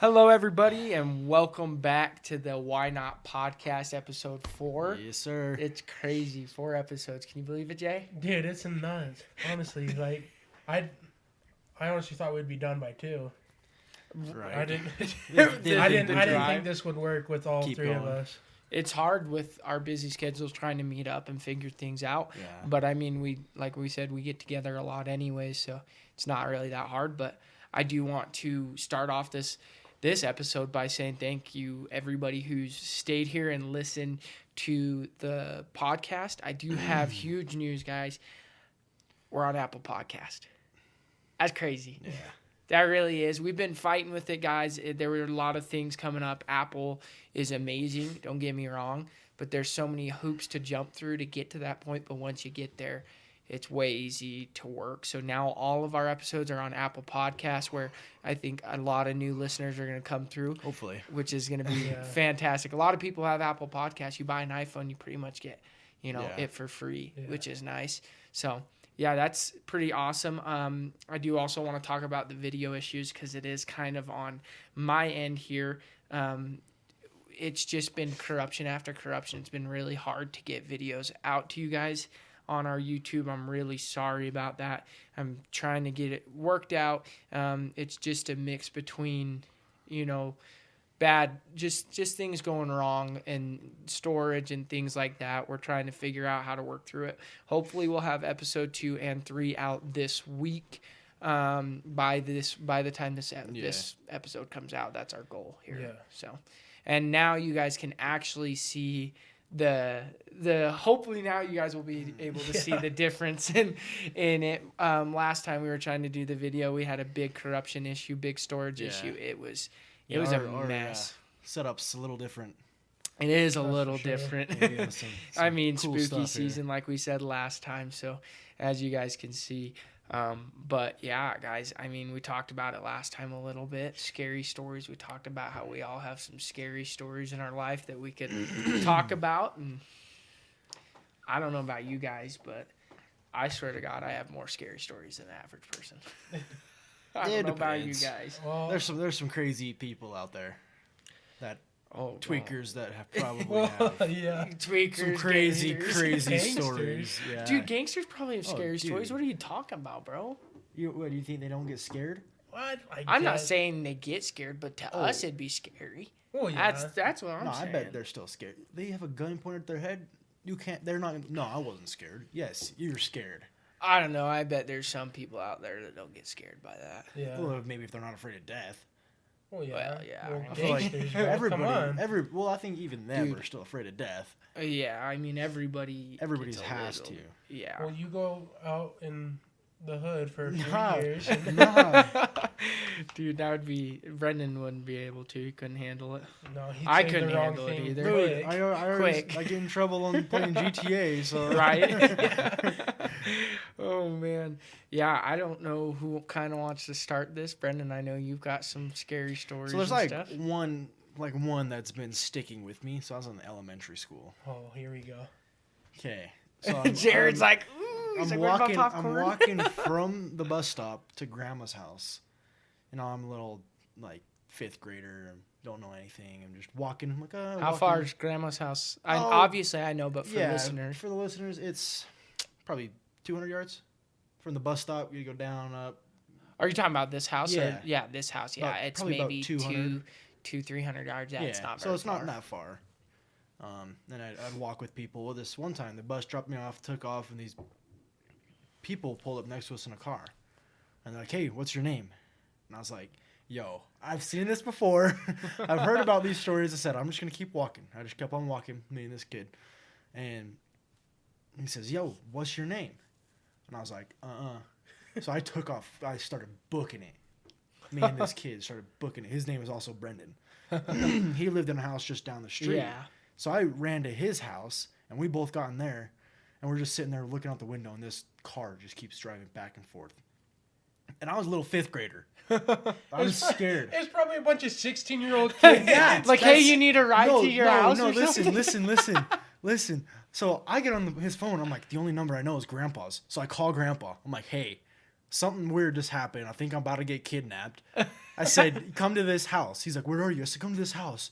Hello, everybody, and welcome back to the Why Not Podcast, episode 4. Yes, sir. It's crazy. 4 episodes. Can you believe it, Jay? Dude, it's nuts. Honestly, I honestly thought we'd be done by 2. Right. I didn't. The I didn't drive. think this would work with all Keep 3 of going. us. It's hard with our busy schedules trying to meet up and figure things out. Yeah. But, I mean, like we said, we get together a lot anyways, so it's not really that hard. But I do want to start off this episode by saying thank you, everybody who's stayed here and listened to the podcast. I do have huge news, guys. We're on Apple Podcast. That's crazy. Yeah. That really is. We've been fighting with it, guys. There were a lot of things coming up. Apple is amazing. Don't get me wrong. But there's so many hoops to jump through to get to that point. But once you get there, it's way easy to work. So now all of our episodes are on Apple Podcasts, where I think a lot of new listeners are going to come through. Hopefully. Which is going to be Yeah. fantastic. A lot of people have Apple Podcasts. You buy an iPhone, you pretty much get, Yeah. it for free, Yeah. which is nice. So, yeah, that's pretty awesome. I do also want to talk about the video issues because it is kind of on my end here. It's just been corruption after corruption. It's been really hard to get videos out to you guys on our YouTube. I'm really sorry about that. I'm trying to get it worked out. It's just a mix between, bad, just things going wrong and storage and things like that. We're trying to figure out how to work through it. Hopefully we'll have episode 2 and 3 out this week. By the time this episode comes out, that's our goal here. Yeah. So, and now you guys can actually see the hopefully now you guys will be able to see the difference in it. Last time we were trying to do the video, we had a big corruption issue, big storage issue. It was a mess. Setup's a little different. It is a That's little for sure. different. Yeah, I mean, cool spooky stuff season, like we said last time. So, as you guys can see, but yeah, guys. I mean, we talked about it last time a little bit. Scary stories. We talked about how we all have some scary stories in our life that we could talk about. And I don't know about you guys, but I swear to God, I have more scary stories than the average person. I don't It know about you depends. guys. Well, There's some crazy people out there. That Oh, tweakers that have probably well, have yeah. tweakers, some crazy gangsters. stories. Yeah. Dude, gangsters probably have Oh, scary stories. dude. What are you talking about, bro? What do you think they don't get scared? What? I'm not saying they get scared, but to Oh. us it'd be scary. Well, yeah. That's what I'm No, saying. I bet they're still scared. They have a gun pointed at their head. You can't. They're not. No, I wasn't scared. Yes, you're scared. I don't know. I bet there's some people out there that don't get scared by that. Yeah. Well, maybe if they're not afraid of death. Well, yeah. well, yeah. Well, I I feel like gangsters, bro, come everybody, on. well, I think even them Dude. are still afraid of death. Yeah, I mean everybody. Everybody's gets a has little- to. Yeah. Well, you go out in the hood for 3 Nah. years. And, Nah. Dude, that would be. Brendan wouldn't be able to. He couldn't handle it. no, he I said couldn't the wrong handle it thing either. quick. I always, Quick. I get in trouble on playing GTA, so Right? Oh, man. Yeah, I don't know who kind of wants to start this. Brendan, I know you've got some scary stories So there's and like stuff. one that's been sticking with me. So I was in elementary school. Oh, here we go. Okay. So Jared's like, ooh, he's I'm like, "Where's my walking popcorn?" from the bus stop to grandma's house. I'm a little like 5th grader and don't know anything. I'm just walking. I'm like, How walking. far is grandma's house? Oh, Obviously, I know, but for listeners. For the listeners, it's probably 200 yards from the bus stop. You go down, up. Are you talking about this house? Yeah. Yeah, this house. Yeah, About- it's probably about maybe 200. 300 yards. Yeah, it's not so very it's far. not that far. And I'd walk with people. Well, this one time, the bus dropped me off, took off, and these people pulled up next to us in a car. And they're like, "Hey, what's your name?" And I was like, "Yo, I've seen this before. I've heard about these stories." I said, "I'm just going to keep walking." I just kept on walking, me and this kid. And he says, "Yo, what's your name?" And I was like, So I took off. I started booking it. Me and this kid started booking it. His name is also Brendan. He lived in a house just down the street. Yeah. So I ran to his house, and we both got in there, and we're just sitting there looking out the window, and this car just keeps driving back and forth. And I was a little 5th grader. I was scared. It's probably a bunch of 16-year-old kids. Yeah, Like, hey, you need a ride to your house or something? listen. So I get on his phone. I'm like, the only number I know is Grandpa's. So I call Grandpa. I'm like, hey, something weird just happened. I think I'm about to get kidnapped. I said, come to this house. He's like, where are you? I said, come to this house.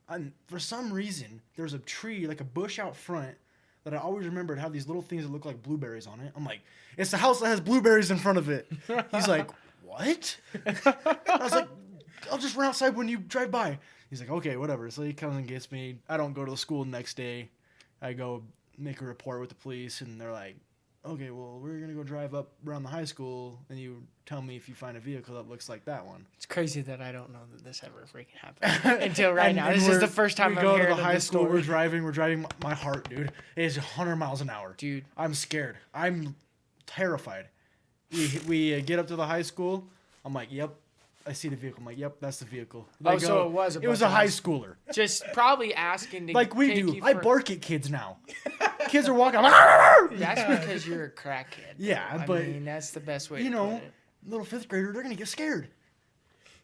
And for some reason, there's a tree, like a bush out front, that I always remembered had these little things that look like blueberries on it. I'm like, it's the house that has blueberries in front of it. He's like, what? I was like, I'll just run outside when you drive by. He's like, okay, whatever. So he comes and gets me. I don't go to the school the next day. I go make a report with the police, and they're like, okay, well, we're going to go drive up around the high school, and you tell me if you find a vehicle that looks like that one. It's crazy that I don't know that this ever freaking happened until right now. This is the first time we I'm go to hearing the of high this school. story. We're driving. My heart, dude, it is 100 miles an hour. Dude. I'm scared. I'm terrified. We get up to the high school. I'm like, yep. I see the vehicle. I'm like, yep, that's the vehicle. Oh, so it was It was a high schooler. Just probably asking to Like we take do. you I for- bark at kids now. Kids are walking. I'm like, That's because you're a crackhead. Yeah, I but, mean, that's the best way you to know, put it. little fifth grader, they're gonna get scared.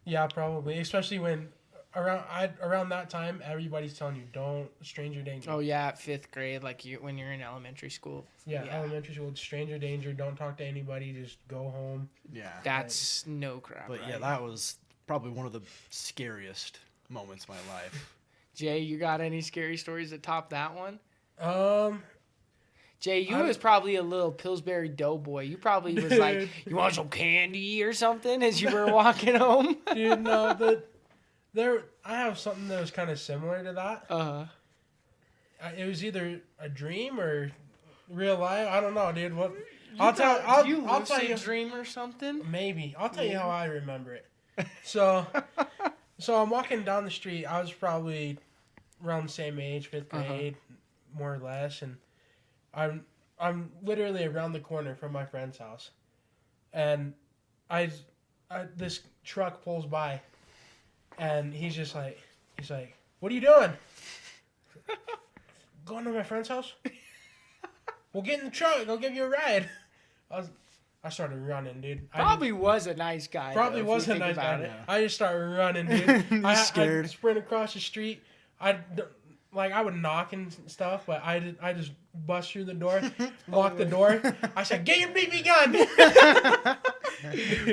Yeah, probably. Especially when around that time, everybody's telling you don't stranger danger. Oh yeah, at 5th grade, like when you're in elementary school. Yeah, elementary school, stranger danger. Don't talk to anybody. Just go home. Yeah. That's no crap. But right? yeah, that was probably one of the scariest moments of my life. Jay, you got any scary stories that top that one? Jay, you I- was probably a little Pillsbury Doughboy. You probably was like, "You want some candy or something?" as you were walking home. Dude, no, I have something that was kind of similar to that. It was either a dream or real life. I don't know, dude. What? I'll tell you. Dream or something. Maybe I'll tell you how I remember it. So I'm walking down the street. I was probably around the same age, 5th grade, more or less, and I'm literally around the corner from my friend's house, and this truck pulls by, and he's like, "What are you doing?" Going to my friend's house. We'll get in the truck. I'll give you a ride. I started running, dude. Probably was a nice guy. Probably though, was if you a think nice about guy. it. I just started running, dude. I scared. sprint across the street. I would knock and stuff, but I just bust through the door, lock the door. I said, "Get your BB gun."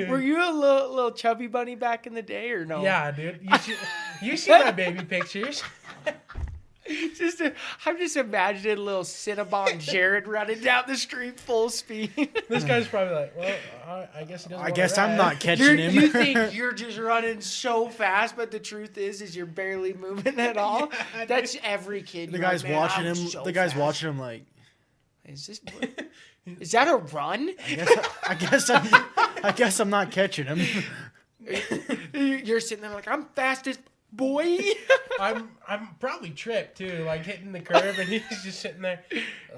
Were you a little chubby bunny back in the day or no? Yeah, dude. You see my baby pictures. I'm just imagining little Cinnabon Jared running down the street full speed. This guy's probably like, well, I guess he doesn't. I want guess to I'm ride. not catching him. You think you're just running so fast, but the truth is you're barely moving at all. Yeah, That's every kid. The You're guy's like, "Man, watching I'm him. so The guy's fast." watching him like. Is that a run? I guess I'm not catching him. You're sitting there like, I'm fastest boy. I'm probably tripped too, like hitting the curb, and he's just sitting there.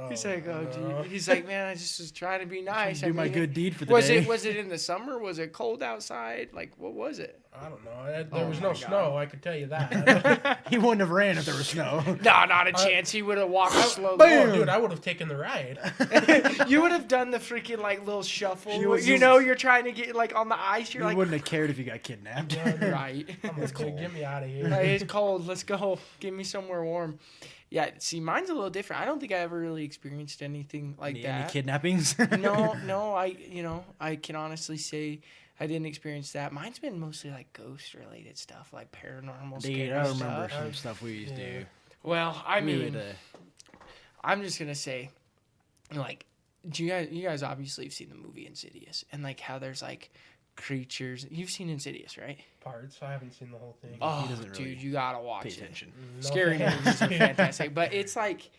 He's like, oh, no. gee. He's like, man, I just was trying to be nice. Do my good deed for the was day. Was it in the summer? Was it cold outside? Like, what was it? I don't know. There was Oh no my God. snow. I could tell you that. He wouldn't have ran if there was snow. No, not a chance. He would have walked slowly. Bam! Oh, dude, I would have taken the ride. You would have done the freaking like little shuffle. You would- You're trying to get like on the ice. You're He like, wouldn't have cared if he got kidnapped. right. I'm like, dude, get me out of here. Hey, it's cold. Let's go. Give me somewhere warm. Yeah, see, mine's a little different. I don't think I ever really experienced anything like Any that. kidnappings? No, I can honestly say I didn't experience that. Mine's been mostly like ghost related stuff, like paranormal Dude, scary I remember stuff. some stuff we used to do. Well, I We mean, would, I'm just gonna say, like, you guys obviously have seen the movie Insidious, and like how there's like creatures. You've seen Insidious, right? Parts. I haven't seen the whole thing. Oh, doesn't really dude, you gotta watch pay it. attention. No Scary thanks. movies are fantastic, but it's like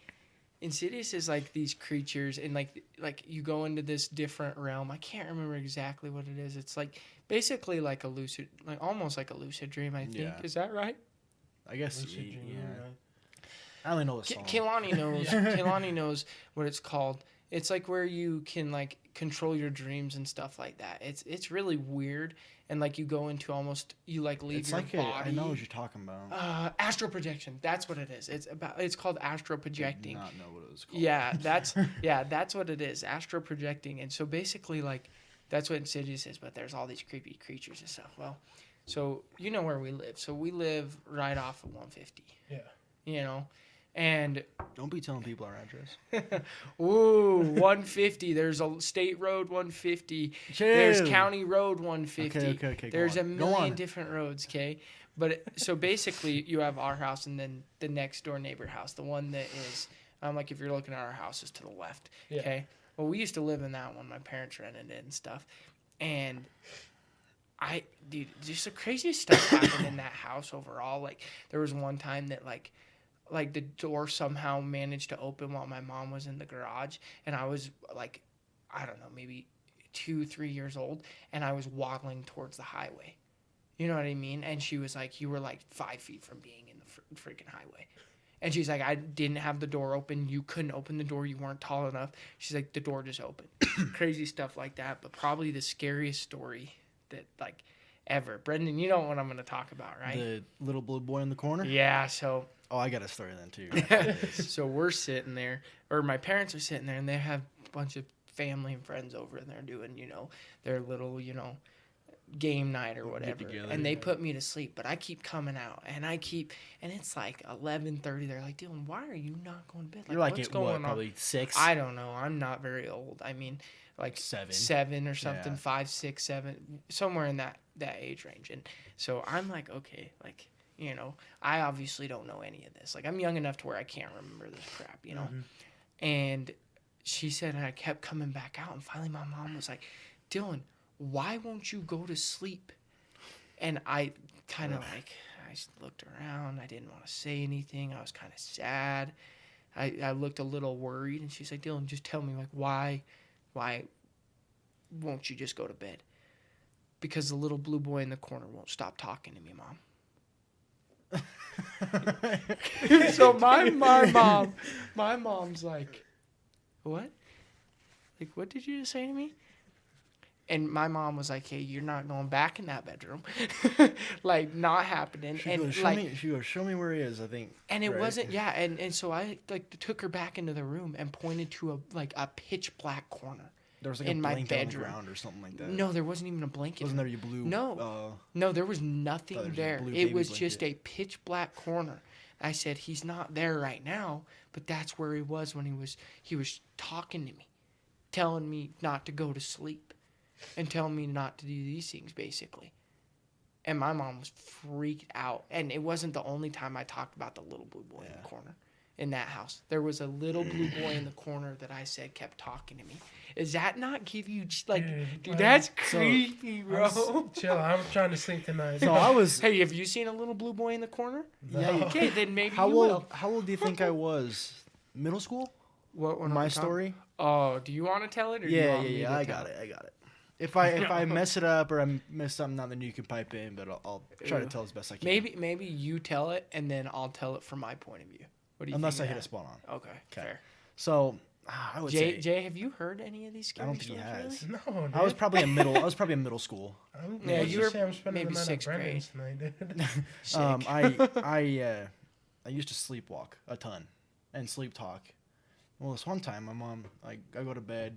Insidious is like these creatures, and like you go into this different realm. I can't remember exactly what it is. It's like basically like almost like a lucid dream. I think Yeah. Is that right? I guess. Lucid dream, Yeah. right? I only know the song. Kehlani knows. Yeah. Kehlani knows what it's called. It's like where you can like control your dreams and stuff like that. It's really weird, and like you go into almost you like leave It's your like body. I know what you're talking about. Astral projection. That's what it is. It's called astral I projecting. did not know what it was called. Yeah, that's what it is. Astral projecting. And so basically like that's what Insidious is, but there's all these creepy creatures and stuff. Well, so you know where we live. So we live right off of 150. Yeah. You know, And Don't be telling people our address. ooh, 150. There's a state road 150. There's county road 150. Okay. There's a Go million on. different roads, okay? But so basically, you have our house and then the next door neighbor house, the one that is, like if you're looking at our house, is to the left, okay? Well, we used to live in that one. My parents rented it and stuff. And dude, just the craziest stuff happened in that house overall. Like, there was one time that, like the door somehow managed to open while my mom was in the garage. And I was, like, I don't know, maybe 2-3 years old. And I was waddling towards the highway. You know what I mean? And she was like, you were, like, 5 feet from being in the freaking highway. And she's like, I didn't have the door open. You couldn't open the door. You weren't tall enough. She's like, the door just opened. Crazy stuff like that. But probably the scariest story that, like, ever. Brendan, you know what I'm going to talk about, right? The little blue boy in the corner? Yeah, so... Oh, I got a story then, too. So we're sitting there, or my parents are sitting there, and they have a bunch of family and friends over, and they're doing, their little, game night or whatever. And they put me to sleep, but I keep coming out, and it's like 11:30. They're like, Dylan, why are you not going to bed? Like, You're like, what's at going what, on? probably 6? I don't know. I'm not very old. I mean, like 7 or something, Yeah. 5, 6, 7, somewhere in that age range. And so I'm like, okay, like, I obviously don't know any of this. Like, I'm young enough to where I can't remember this crap, Mm-hmm. And she said, and I kept coming back out, and finally my mom was like, Dylan, why won't you go to sleep? And I kind of I looked around. I didn't want to say anything. I was kind of sad. I looked a little worried, and she's like, Dylan, just tell me, like, why won't you just go to bed? Because the little blue boy in the corner won't stop talking to me, Mom. So my mom's like, what? Like, what did you just say to me? And my mom was like, hey, you're not going back in that bedroom. Like, not happening. She And goes, show me where he is, I think. And it right? wasn't, yeah. And so I, like, took her back into the room and pointed to a pitch black corner. There was like in a my blanket on the bedroom. ground or something like that. No, there wasn't even a blanket. Wasn't there you blue? No. No, there was nothing there was a there. blue It baby was blanket. just a pitch black corner. I said, he's not there right now, but that's where he was when he was talking to me, telling me not to go to sleep and telling me not to do these things, basically. And my mom was freaked out. And it wasn't the only time I talked about the little blue boy in the corner in that house. There was a little blue boy in the corner that I said kept talking to me. Does that not give you, just like, dude, that's creepy, bro. Chill, I'm trying to sleep tonight. So I was. Hey, have you seen a little blue boy in the corner? No. Okay, then maybe How you old? will. How old do you think I was? Middle school? What? My story? Oh, do you want to tell it? Or do you want me to I tell got it. If I mess it up or I miss something out, then you can pipe in. But I'll try to tell as best I can. Maybe you tell it, and then I'll tell it from my point of view. What do you Unless I think hit a of spot on. that? Okay, fair. So I would say Jay, have you heard any of these I scary don't think he stories? has. Really? No, dude. I was probably in middle school. Yeah, you were I'm spending maybe the night at 6th grade. Brennan's tonight, dude. Sick. I used to sleepwalk a ton and sleep talk. Well, this one time, my mom, I go to bed,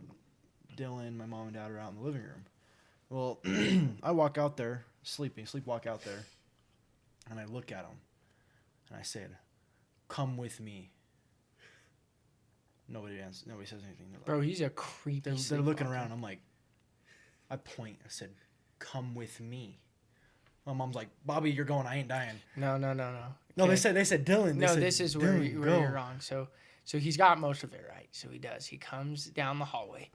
Dylan, my mom and dad are out in the living room. Well, I walk out there, sleepwalk out there, and I look at them, and I said, "Come with me." Nobody answers. Nobody says anything. They're like, Bro, he's a creepy. they're looking sleepwalker. around. I'm like, I point. I said, "Come with me." My mom's like, "Bobby, you're going. I ain't dying." No. No, Okay. they said Dylan. They No, said, this is where, "Dylan, where go." you're wrong. So he's got most of it right. So he does. He comes down the hallway,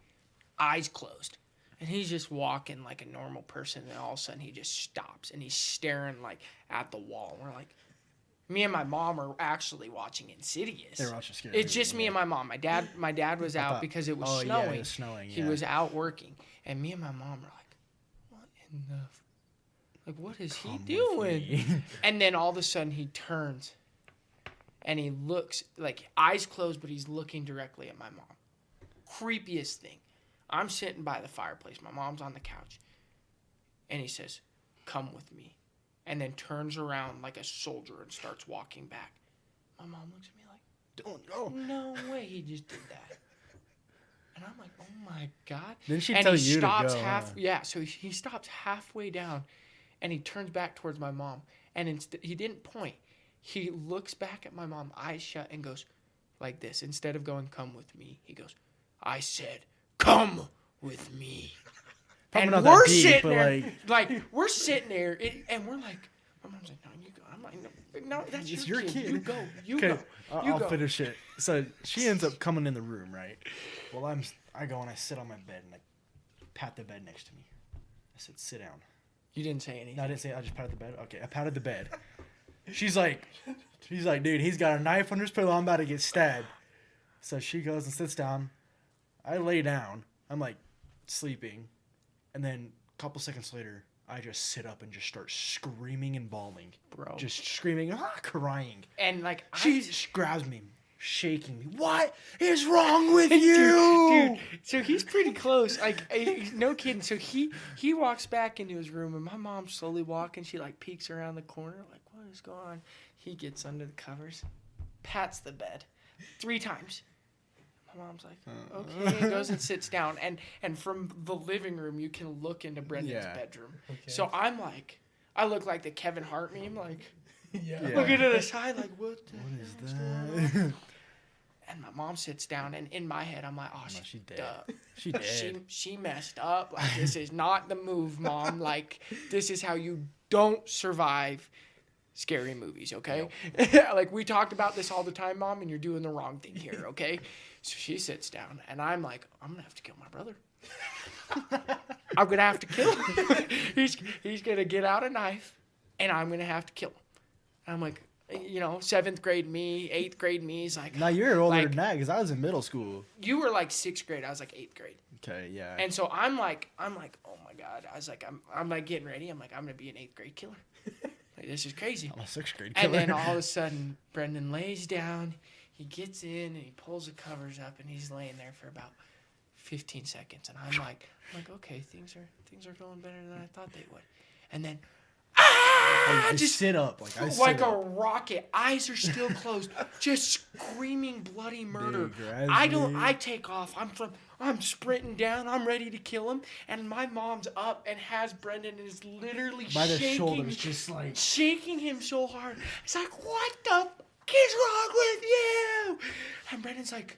eyes closed, and he's just walking like a normal person. And all of a sudden, he just stops and he's staring like at the wall. And we're like, me and my mom are actually watching Insidious. They were watching scary It's movies, just me yeah. and my mom. My dad was out because it was Oh, snowing. yeah, it was snowing. He yeah. was out working, and me and my mom were like, "What in the, like, what is he Come with doing?" me. And then all of a sudden he turns, and he looks like eyes closed, but he's looking directly at my mom. Creepiest thing. I'm sitting by the fireplace. My mom's on the couch, and he says, "Come with me," and then turns around like a soldier and starts walking back. My mom looks at me like, Don't go. no way he just did that. And I'm like, oh my God. Didn't she And tell he you stops to go? half, yeah, so he stops halfway down and he turns back towards my mom. And he didn't point. He looks back at my mom, eyes shut, and goes like this. Instead of going, come with me, he goes, I said, come with me. Probably And not that we're deep, sitting but, there, like, we're sitting there, and we're like, my mom's like, no, you go. I'm like, no, that's It's your your kid. kid. You go. You Okay, go. You I'll go. finish it. So she ends up coming in the room, right? Well, I go and I sit on my bed and I pat the bed next to me. I said, sit down. You didn't say anything. No, I didn't say. I just patted the bed. Okay, I patted the bed. She's like, dude, he's got a knife under his pillow. I'm about to get stabbed. So she goes and sits down. I lay down. I'm like sleeping, and then a couple seconds later, I just sit up and just start screaming and bawling, Bro. just screaming, crying. And like She grabs me, shaking me. What is wrong with you, dude? So he's pretty close. Like, no kidding. So he walks back into his room, and my mom's slowly walking. She like peeks around the corner, like, what is going on? He gets under the covers, pats the bed 3 times. My mom's like, okay, and goes and sits down. And from the living room, you can look into Brendan's bedroom. Okay. So I'm like, I look like the Kevin Hart meme, like, Yeah. looking to the side, like, what What is going on? that? And my mom sits down, and in my head, I'm like, oh, No, she dead. duh. She dead. She messed up. Like, this is not the move, Mom. Like, this is how you don't survive scary movies, okay? Like, we talked about this all the time, Mom, and you're doing the wrong thing here, okay? So she sits down, and I'm like, I'm going to have to kill my brother. I'm going to have to kill him. He's going to get out a knife, and I'm going to have to kill him. And I'm like, 7th grade me, 8th grade me is like... Now you're older like, than that because I was in middle school. You were like 6th grade. I was like 8th grade. Okay, yeah. And so I'm like, oh my God. I was like, I'm like getting ready. I'm like, I'm going to be an 8th grade killer. Like, this is crazy. I'm a 6th grade killer. And then all of a sudden, Brendan lays down. He gets in and he pulls the covers up and he's laying there for about 15 seconds. And I'm like, okay, things are going better than I thought they would. And then, I just sit up. like a rocket. Eyes are still closed. Just screaming bloody murder. Dude, I take off. I'm sprinting down. I'm ready to kill him. And my mom's up and has Brendan and is literally by the shaking, shoulders, just like shaking him so hard. It's like, what the fuck is wrong with you? And Brendan's like,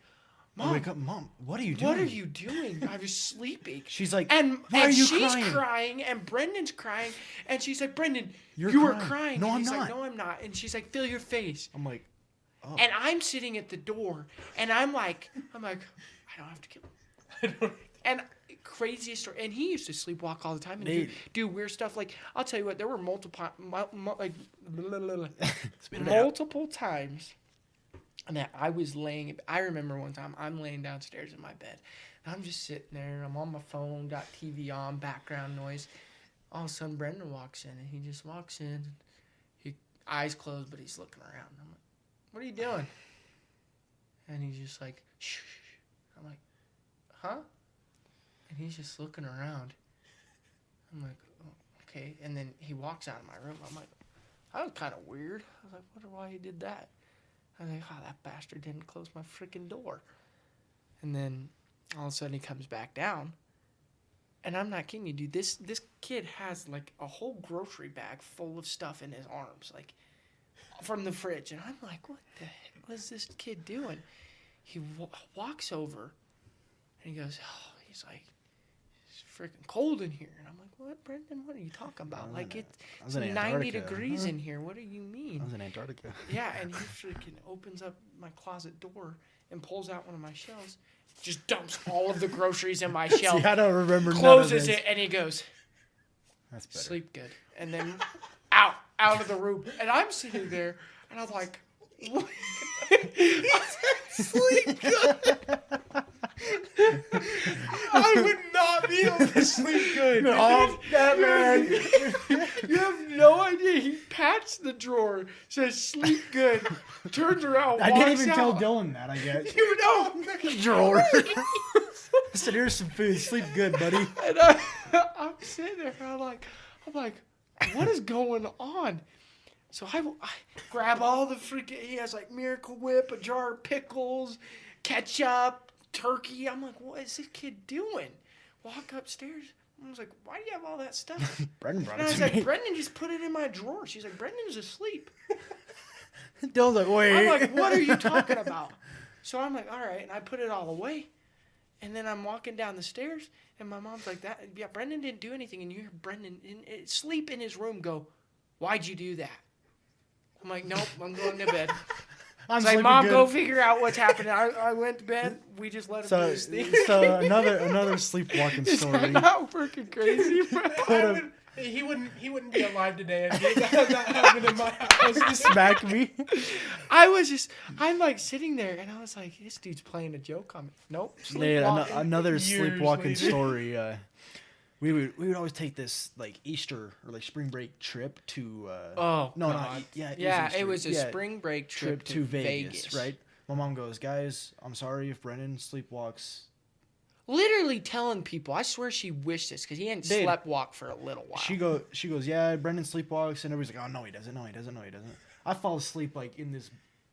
Mom, wake up, Mom. What are you doing? what are you doing? I was sleeping. She's like, And, why and are you she's crying? and Brendan's crying, and she's like, Brendan, You're you were crying. crying. No, and I'm he's not. like, no, I'm not. And she's like, feel your face. I'm like, oh. And I'm sitting at the door, and I'm like, I don't have to kill him. And craziest story. And he used to sleepwalk all the time and do weird stuff. Like, I'll tell you what, there were multiple times that I was laying. I remember one time I'm laying downstairs in my bed. And I'm just sitting there. I'm on my phone, got TV on, background noise. All of a sudden, Brendan walks in, and he just walks in. He eyes closed, but he's looking around. I'm like, "What are you doing?" And he's just like, "Shh." I'm like, "Huh?" And he's just looking around. I'm like, oh, "Okay." And then he walks out of my room. I'm like, "That was kind of weird." I was like, "Wonder why he did that." I was like, "Oh, that bastard didn't close my freaking door." And then all of a sudden he comes back down. And I'm not kidding you, dude. This kid has like a whole grocery bag full of stuff in his arms, like from the fridge. And I'm like, what the heck was this kid doing? He walks over and he goes, oh, he's like, it's freaking cold in here. And I'm like, what, Brendan? What are you talking about? Like, it's 90 degrees in here. What do you mean? I was in Antarctica. Yeah, and he freaking opens up my closet door and pulls out one of my shelves, just dumps all of the groceries in my shelf. See, I don't remember. Closes it, and he goes, "That's better." Sleep good. And then out of the room. And I'm sitting there, and I'm like, what? Sleep good. I would not be able to sleep good. Oh, that man. You have no idea. He pats the drawer, says sleep good, turns around, walks I didn't even tell out. Dylan that, I guess. You know. Drawer. I said, here's some food. Sleep good, buddy. And I'm sitting there, and I'm like, what is going on? So I grab all the freaking, he has like Miracle Whip, a jar of pickles, ketchup, turkey. I'm like, what is this kid doing? Walk upstairs. I was like, why do you have all that stuff? Brendan brought And I it was to like, me. Brendan just put it in my drawer. She's like, Brendan's asleep. Dylan's like, wait. I'm like, what are you talking about? So I'm like, all right, and I put it all away. And then I'm walking down the stairs, and my mom's like, "That yeah, Brendan didn't do anything." And you hear Brendan sleep in his room go, "Why'd you do that?" I'm like, "Nope, I'm going to bed." I'm Like, sleeping Mom, good. go figure out what's happening. I went to bed. We just let him do his thing. So another sleepwalking Is story. that not freaking crazy, bro? He wouldn't be alive today if that happened in my house. Smack me. I'm like sitting there, and I was like, this dude's playing a joke on me. Nope. Yeah, sleepwalking. another Years sleepwalking later. story. We would always take this like Easter or like spring break trip to. Oh, no, God. not yeah. Yeah, Easter. it was a Yeah, spring break trip to Vegas, right? My mom goes, guys, I'm sorry if Brendan sleepwalks. Literally telling people. I swear she wished this because he hadn't Dude. slept walk for a little while. She goes, yeah, Brendan sleepwalks, and everybody's like, oh no, he doesn't, no, he doesn't, no, he doesn't. I fall asleep like in this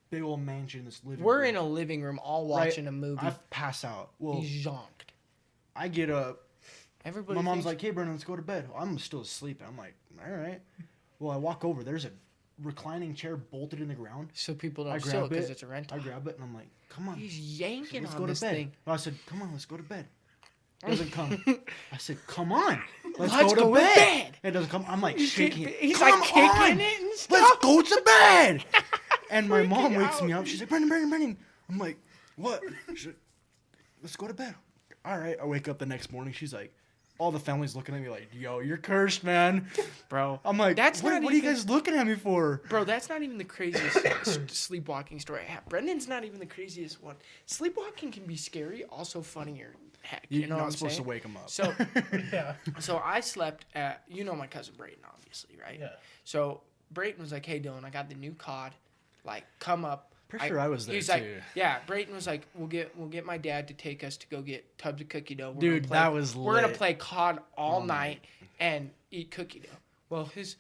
big old mansion, this living We're room. in a living room all Right. watching a movie. I pass out. Well, He's zonked. I get up. Everybody. My mom's thinks- like, hey, Brendan, let's go to bed. I'm still asleep. I'm like, all right. Well, I walk over. There's a reclining chair bolted in the ground. so people I don't steal grab it because it. it's a rental. I grab it, and I'm like, come on. He's She yanking said, let's on go to this bed. thing. I said, come on, let's go to bed. Doesn't come. I said, come on. Let's Let's go to go to bed. bed. It doesn't come. I'm like He's shaking it. He's Come like kicking on. it and stuff. Let's go to bed. And my mom Freaking wakes out. me up. She's like, Brendan. I'm like, what? She's like, let's go to bed. All right. I wake up the next morning. She's like, all the family's looking at me like, yo, you're cursed, man. Bro, I'm like, That's what not are you even- guys looking at me for? Bro, that's not even the craziest sleepwalking story I have. Brendan's not even the craziest one. Sleepwalking can be scary, also funnier. Heck, you know You're what not I'm supposed saying? to wake them up. So, Yeah. so I slept at, you know my cousin Brayton, obviously, right? Yeah. So Brayton was like, hey, Dylan, I got the new COD. Like, come up. Pretty sure I was there, He's too. like, yeah, Brayton was like, we'll get my dad to take us to go get tubs of cookie dough. Dude, that was We're going to lit. play COD all All night and eat cookie dough. Well, his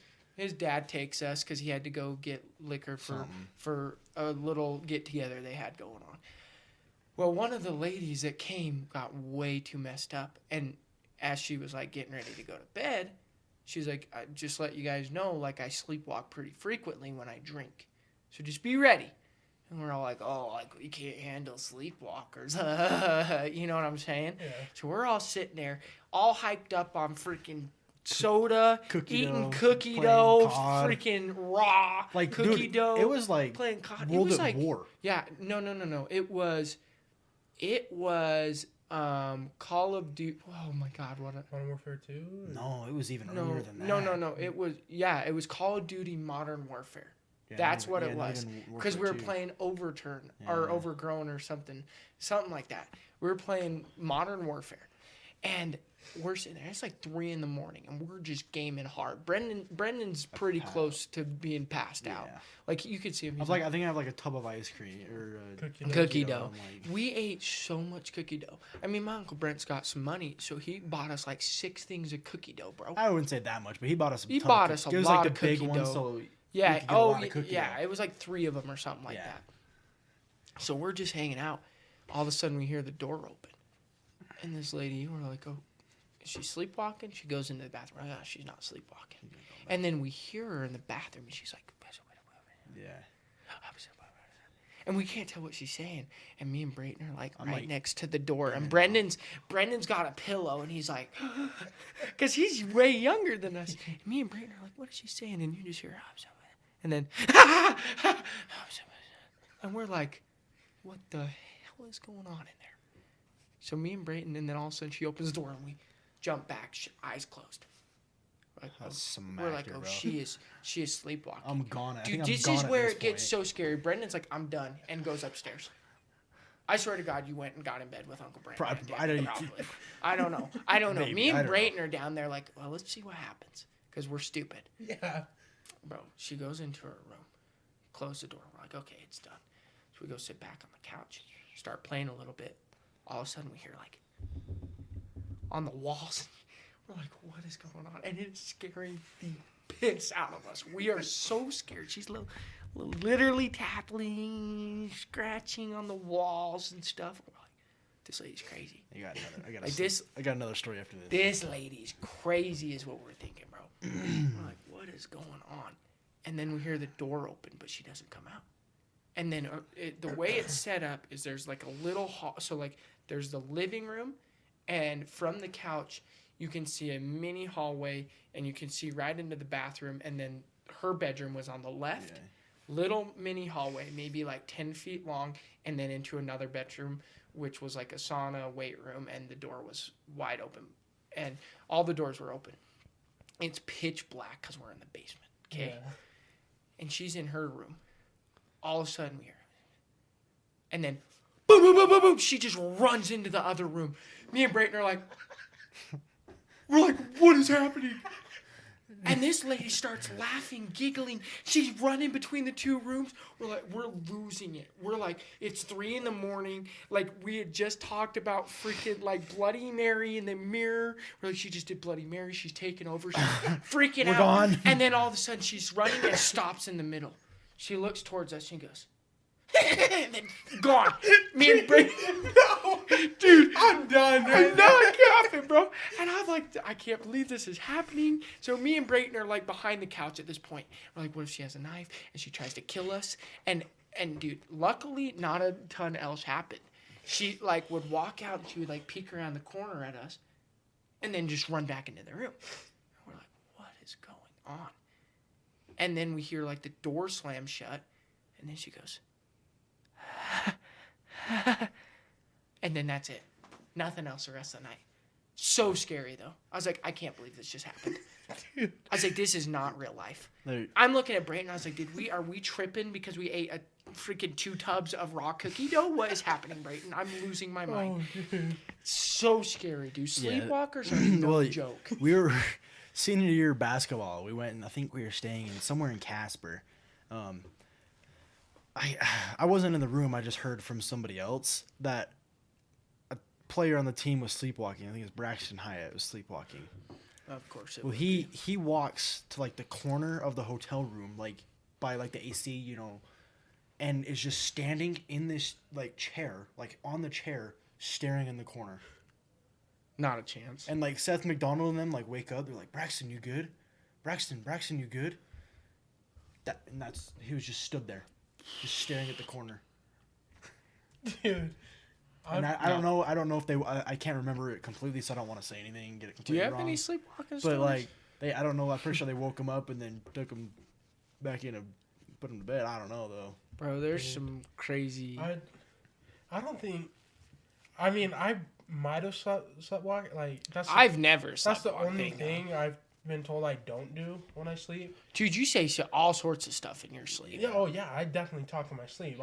dad takes us because he had to go get liquor for a little get together they had going on. Well, one of the ladies that came got way too messed up, and as she was like getting ready to go to bed, she's like, I just let you guys know, like I sleepwalk pretty frequently when I drink, so just be ready. And we're all like, oh, like we can't handle sleepwalkers, you know what I'm saying? Yeah. So we're all sitting there, all hyped up on freaking soda, Cookie eating dough, cookie playing dough, COD. freaking raw Like, cookie dude, dough. it was like playing COD. World it was at like War. yeah, no. It was Call of Duty. Oh my God, what a Modern Warfare 2? No, it was even earlier than that. no. It was Call of Duty Modern Warfare. Yeah, That's not what even- it yeah, not was. even Because we were Warfare 2. playing Overturn or Yeah. Overgrown or something like that. We were playing Modern Warfare, and we're sitting there. It's like 3 a.m, and we're just gaming hard. Brendan's pretty close to being passed out. Yeah. Like you could see him. I He's was like, I think I have like a tub of ice cream or cookie dough. I'm like, We ate so much cookie dough. I mean, my Uncle Brent's got some money, so he bought us like 6 things of cookie dough, bro. I wouldn't say that much, but he bought us. He bought us a It was lot like of the big cookie one, dough. so we Yeah. could get a lot of cookie yeah. dough. It was like 3 of them or something like Yeah. that. So we're just hanging out. All of a sudden, we hear the door open, and this lady, we're like, "Oh, is she sleepwalking?" She goes into the bathroom. Oh, she's not sleepwalking. And then we hear her in the bathroom, and she's like, Yeah. and we can't tell what she's saying. And me and Brayton are like I'm right like, next to the door. And Brendan, Brendan's got a pillow, and he's like, because he's way younger than us. And me and Brayton are like, what is she saying? And you just hear, and then, and we're like, what the hell is going on in there? So me and Brayton, and then all of a sudden she opens the door, and we jump back, eyes closed. Like, we're like, oh, bro. she is sleepwalking. I'm gone. I Dude, think I'm this gone is at where this it gets point. so scary. Brendan's like, I'm done, and goes upstairs. I swear to God, you went and got in bed with Uncle Brandon. Probably. I don't know. I don't know. Maybe, Me I and don't Brayton are down there like, well, let's see what happens, because we're stupid. Yeah. Bro, she goes into her room, close the door. We're like, okay, it's done. So we go sit back on the couch, start playing a little bit. All of a sudden, we hear like on the walls. We're like, what is going on? And it's scaring the piss out of us. We are so scared. She's literally tapping, scratching on the walls and stuff. We're like, this lady's crazy. I got another story after this. This lady's crazy is what we're thinking, bro. We're like, what is going on? And then we hear the door open, but she doesn't come out. And then the way it's set up is there's like a little hall. So like there's the living room, and from the couch you can see a mini hallway, and you can see right into the bathroom. And then her bedroom was on the left. Yeah. Little mini hallway, maybe like 10 feet long, and then into another bedroom, which was like a sauna, weight room, and the door was wide open. And all the doors were open. It's pitch black because we're in the basement, okay? Yeah. And she's in her room. All of a sudden, we hear, and then boom, boom, boom, boom, boom. She just runs into the other room. Me and Brayton are like, we're like, what is happening? And this lady starts laughing, giggling. She's running between the two rooms. We're losing it. We're like, it's 3 a.m. Like, we had just talked about freaking, like, Bloody Mary in the mirror. We're like, she just did Bloody Mary. She's taking over. She's freaking out. Gone. And then all of a sudden, she's running and stops in the middle. She looks towards us and goes, and then gone. Me and Brayton. No, dude, I'm done. I'm not coughing, bro. And I'm like, I can't believe this is happening. So me and Brayton are like behind the couch at this point. We're like, what if she has a knife and she tries to kill us? And dude, luckily not a ton else happened. She like would walk out and she would like peek around the corner at us, and then just run back into the room. And we're like, what is going on? And then we hear like the door slam shut, and then she goes. And then that's it. Nothing else the rest of the night. So scary though. I was like, I can't believe this just happened. I was like, this is not real life. I'm looking at Brayton. I was like, are we tripping because we ate a freaking 2 tubs of raw cookie dough? What is happening, Brayton? I'm losing my mind. So scary, dude. Sleepwalkers are no joke. We were senior year basketball. We went and I think we were staying in somewhere in Casper. I wasn't in the room. I just heard from somebody else that a player on the team was sleepwalking. I think it was Braxton Hyatt was sleepwalking. Of course it was. Well, he walks to like the corner of the hotel room, like by like the AC, you know, and is just standing in this like chair, like on the chair, staring in the corner. Not a chance. And like Seth McDonald and them like wake up. They're like, Braxton, you good? Braxton, you good? He was just stood there. Just staring at the corner. Dude. And I don't know. I don't know if they. I can't remember it completely, so I don't want to say anything and get it completely wrong. Do you have any sleepwalking stories? But like, I don't know. I'm pretty sure they woke him up and then took him back in and put him to bed. I don't know though. Bro, there's some crazy. I don't think. I mean, I might have sleepwalked. Like I've never. That's the only thing I've been told I don't do when I sleep. Dude, you say all sorts of stuff in your sleep. Yeah, I definitely talk in my sleep.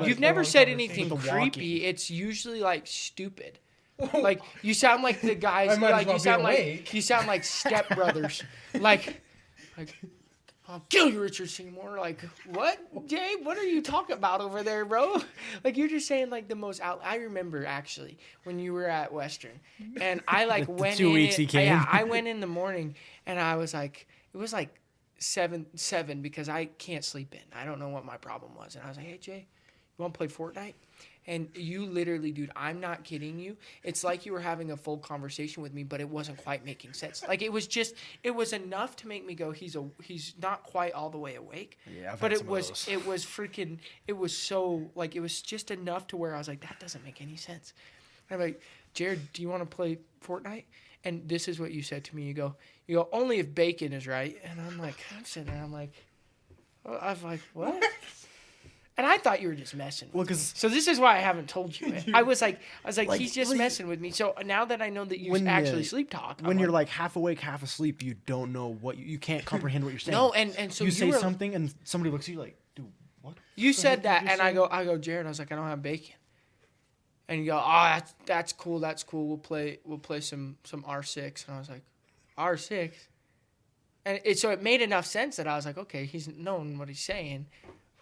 You've never said anything creepy. It's usually like stupid. Like you sound like the guys. Like you sound like Step Brothers. like I'll kill you, Richard Seymour. Like what, Jay? What are you talking about over there, bro? Like you're just saying like the most out. I remember actually when you were at Western, and I like went 2 weeks he came. Yeah, I went in the morning, and I was like, it was like 7 because I can't sleep in. I don't know what my problem was, and I was like, hey Jay, you want to play Fortnite? And you literally, dude, I'm not kidding you. It's like you were having a full conversation with me, but it wasn't quite making sense. Like it was enough to make me go, he's not quite all the way awake. Yeah, but it was so like, it was just enough to where I was like, that doesn't make any sense. And I'm like, Jared, do you want to play Fortnite? And this is what you said to me. You go, only if bacon is right. And I'm like, I'm like, what? And I thought you were just messing with me. So this is why I haven't told you it. I was like, he's just messing with me. So now that I know that you actually sleep talk. When you're like half awake, half asleep, you don't know what you can't comprehend what you're saying. No, and so you say something and somebody looks at you like, dude, what? You said that, and I go, Jared, I was like, I don't have bacon. And you go, oh, that's cool. We'll play some R6. And I was like, R6? And so it made enough sense that I was like, okay, he's knowing what he's saying.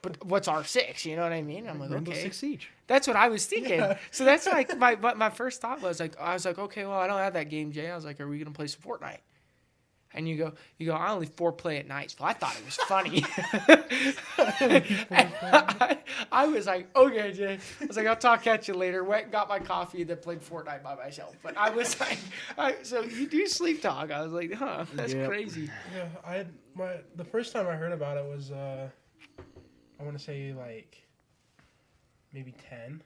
But what's R6? You know what I mean? I'm like, Rainbow okay. Six Siege. That's what I was thinking. Yeah. So that's like my first thought was like, I was like, okay, well, I don't have that game, Jay. I was like, are we gonna play some Fortnite? And you go, I only foreplay at night, so I thought it was funny. I was like, okay, Jay. I was like, I'll talk at you later. Went and got my coffee, then played Fortnite by myself. But I was like, so you do sleep talk? I was like, huh, that's crazy. Yeah, the first time I heard about it was. I want to say like maybe 10.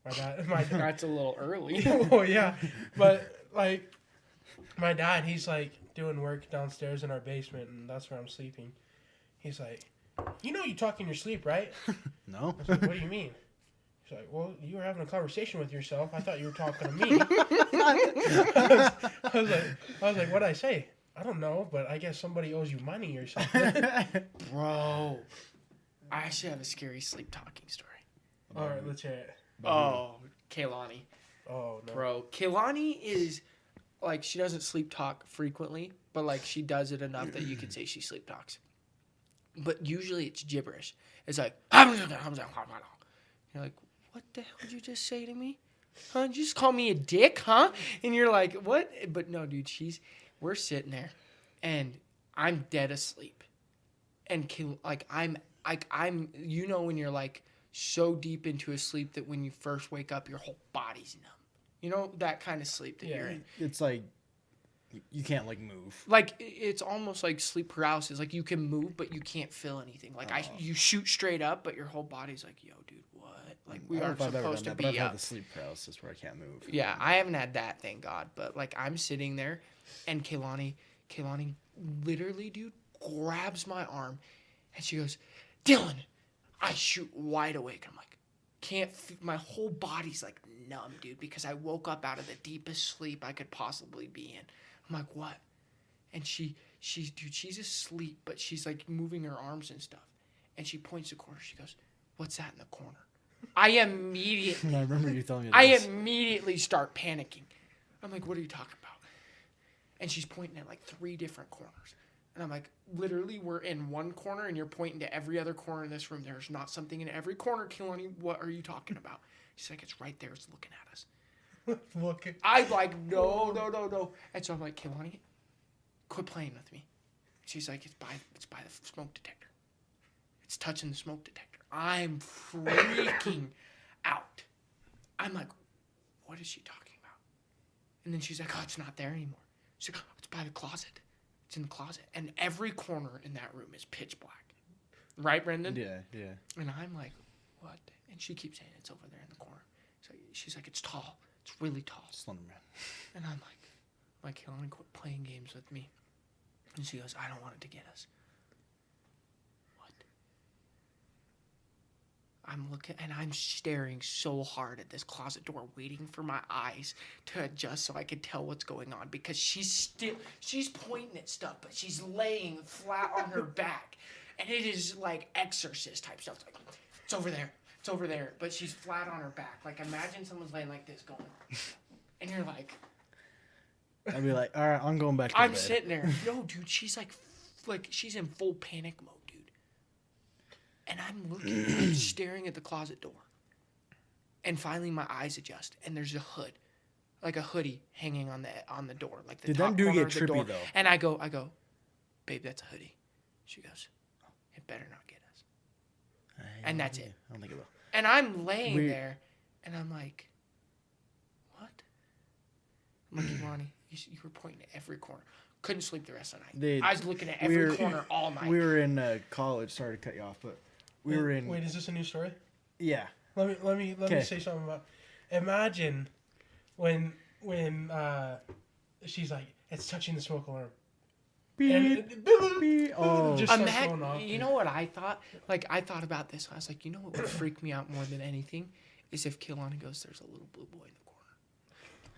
My dad. That's a little early. Oh yeah, but like my dad, he's like doing work downstairs in our basement, and that's where I'm sleeping. He's like, you talk in your sleep, right? No. I was like, what do you mean? He's like, well, you were having a conversation with yourself. I thought you were talking to me. I was like, what'd I say? I don't know, but I guess somebody owes you money or something. Bro, I actually have a scary sleep talking story. All right, let's hear it. Oh, Kaylani. Oh no, Bro, Kaylani is like, she doesn't sleep talk frequently, but like she does it enough that you could say she sleep talks. But usually it's gibberish. It's like, you're like, what the hell did you just say to me? Huh? Did you just call me a dick, huh? And you're like, what? But no, dude, we're sitting there and I'm dead asleep. And I'm when you're like so deep into a sleep that when you first wake up, your whole body's numb. You know, that kind of sleep that you're in. It's like you can't like move. Like it's almost like sleep paralysis. Like you can move, but you can't feel anything. Like you shoot straight up, but your whole body's like, yo, dude, what? Like we aren't supposed to be I've had up. the sleep paralysis where I can't move. Yeah, I haven't had that, thank God. But like I'm sitting there, and Kaylani literally, dude, grabs my arm, and she goes, Dylan. I shoot wide awake. I'm like, my whole body's like numb, dude, because I woke up out of the deepest sleep I could possibly be in. I'm like, what? And she's asleep, but she's like moving her arms and stuff. And she points to the corner. She goes, what's that in the corner? I immediately I remember you telling me I this. immediately start panicking. I'm like, what are you talking about? And she's pointing at like 3 different corners. And I'm like, literally, we're in one corner and you're pointing to every other corner in this room. There's not something in every corner, Kehlani. What are you talking about? She's like, it's right there. It's looking at us. Look. I'm like, no. And so I'm like, Kehlani, quit playing with me. She's like, it's by the smoke detector. It's touching the smoke detector. I'm freaking out. I'm like, what is she talking about? And then she's like, oh, it's not there anymore. She's like, oh, it's by the closet. It's in the closet. And every corner in that room is pitch black. Right, Brendan? Yeah. And I'm like, what? And she keeps saying it's over there in the corner. So she's like, it's tall. It's really tall. Slenderman. And I'm like, Kehlani, quit playing games with me. And she goes, I don't want it to get us. What? I'm looking, and I'm staring so hard at this closet door, waiting for my eyes to adjust so I could tell what's going on, because she's pointing at stuff, but she's laying flat on her back. And it is like Exorcist type stuff. It's like, it's over there. But she's flat on her back. Like, imagine someone's laying like this going. And you're like... I'd be like, all right, I'm going back to bed. I'm sitting there. No, dude, she's like she's in full panic mode, dude. And I'm staring at the closet door. And finally my eyes adjust, and there's a hood. Like a hoodie hanging on the door. Like the Did top them do corner get of the trippy, door. though? And I go, babe, that's a hoodie. She goes, it better not get us. And that's it. I don't think it will. And I'm laying there, and I'm like, what? I'm like, Ronnie, you were pointing at every corner. Couldn't sleep the rest of the night. I was looking at every corner all night. We were in college. Sorry to cut you off, but we were in... Wait, is this a new story? Yeah. Let me say something about... Imagine when she's like, it's touching the smoke alarm. Beep. Oh. Just starts going off. You know what I thought? Like, I thought about this. I was like, you know what would freak me out more than anything? Is if Kehlani goes, there's a little blue boy in the corner.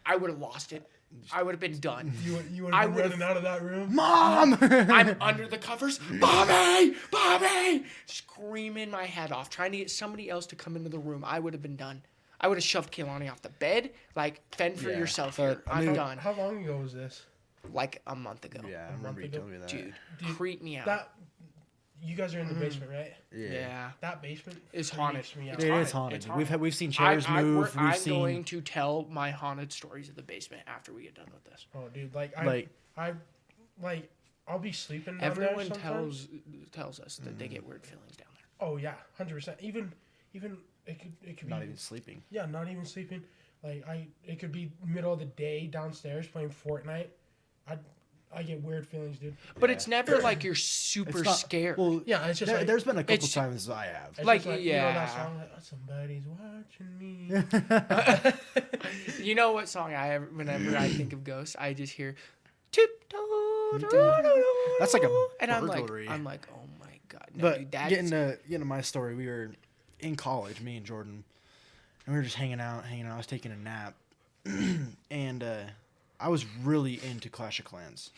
I would have lost it. I would have been done. You would have been running out of that room? Mom! I'm under the covers. Bobby! Screaming my head off, trying to get somebody else to come into the room. I would have been done. I would have shoved Kehlani off the bed. Like, fend for yourself here. I'm done. How long ago was this? Like a month ago. Yeah, I remember you telling me that. Dude, creep me out. You guys are in the basement, right? Yeah. That basement is haunted. Me out. It is haunted. We've seen chairs move. I'm going to tell my haunted stories of the basement after we get done with this. Oh, dude, I'll be sleeping down Everyone there sometimes. tells us that they get weird feelings down there. Oh yeah, 100%. Even it could not be even sleeping. Yeah, not even sleeping. Like it could be middle of the day downstairs playing Fortnite. I get weird feelings, dude. But Yeah. it's never like you're super It's not- scared. Well, Yeah, it's just like, there's been a couple it's- times I have. it's like, just like, yeah. you know that song, like, oh, somebody's watching me. You know what song I have whenever I think of ghosts, I just hear tiptoe. That's like a and burglary. I'm like, oh my god. No, But dude, that's getting to my story, we were in college, me and Jordan, and we were just hanging out. I was taking a nap, and I was really into Clash of Clans.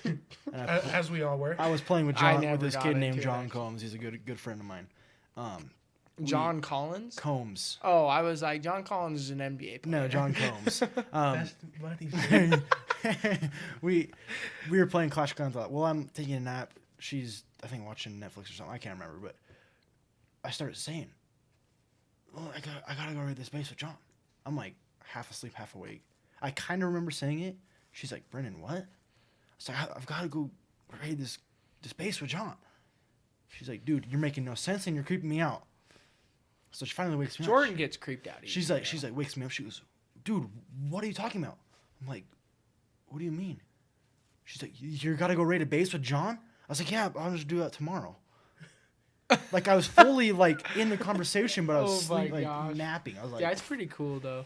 And As we all were. I was playing with I John, never with this got kid into named it, John actually. Combs. He's a good friend of mine. John Collins. Combs. Oh, I was like, John Collins is an NBA player. No, John Combs. Best buddies. we were playing Clash of Clans a lot. Well, I'm taking a nap. She's, I think, watching Netflix or something. I can't remember, but I started saying, "Well, I gotta go raid this base with John." I'm like half asleep, half awake. I kind of remember saying it. She's like, "Brennan, what?" I was like, "I've got to go raid this base with John." She's like, "Dude, you're making no sense and you're creeping me out." So she finally wakes me up. Jordan gets creeped out. She's like, wakes me up. She goes, "Dude, what are you talking about?" I'm like, "What do you mean?" She's like, "You gotta go raid a base with John?" I was like, "Yeah, I'll just do that tomorrow." Like I was fully like in the conversation, but I was Oh my gosh. napping. I was like, Yeah, it's pretty cool though.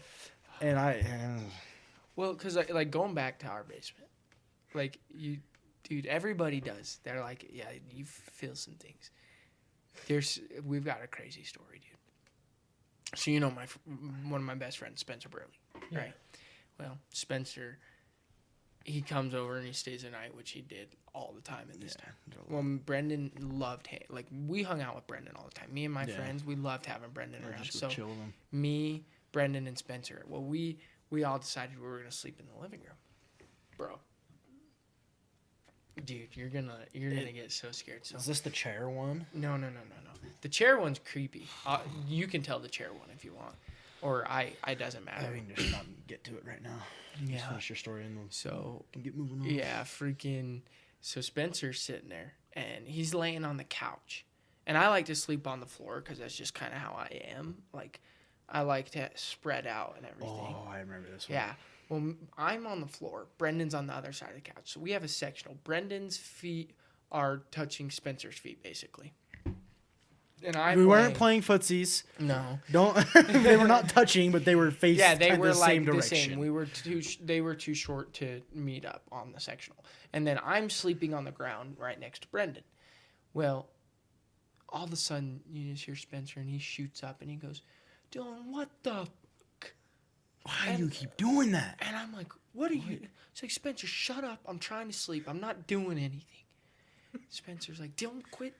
and Well, because like going back to our basement, like dude, everybody does. They're like, yeah, you feel some things. We've got a crazy story, dude. So you know one of my best friends, Spencer Burley, Yeah. right? Well, Spencer, he comes over and he stays the night, which he did all the time in this town. Well, Brendan loved him. Like we hung out with Brendan all the time. Me and my Yeah. friends, we loved having Brendan around. just So chill with them. me, Brendan, and Spencer. Well, we all decided we were gonna sleep in the living room, bro. Dude, you're gonna get so scared. So Is this the chair one? no. The chair one's creepy. You can tell the chair one if you want, or it doesn't matter. I mean, just not get to it right now. Just Yeah. finish your story and then So we can get moving on. yeah, freaking. So Spencer's sitting there and he's laying on the couch, and I like to sleep on the floor because that's just kind of how I am. Like, I like to spread out and everything. Oh, I remember this one. Yeah. Well, I'm on the floor. Brendan's on the other side of the couch. So we have a sectional. Brendan's feet are touching Spencer's feet, basically. And We weren't playing footsies. No. Don't. They were not touching, but they were facing. Yeah, they were the like same the direction. same. They were too short to meet up on the sectional. And then I'm sleeping on the ground right next to Brendan. Well, all of a sudden you just hear Spencer and he shoots up and he goes, "Dylan, what the?" Why do you keep doing that? And I'm like, "What are you?" It's like, "Spencer, shut up. I'm trying to sleep. I'm not doing anything." Spencer's like, "Dylan, quit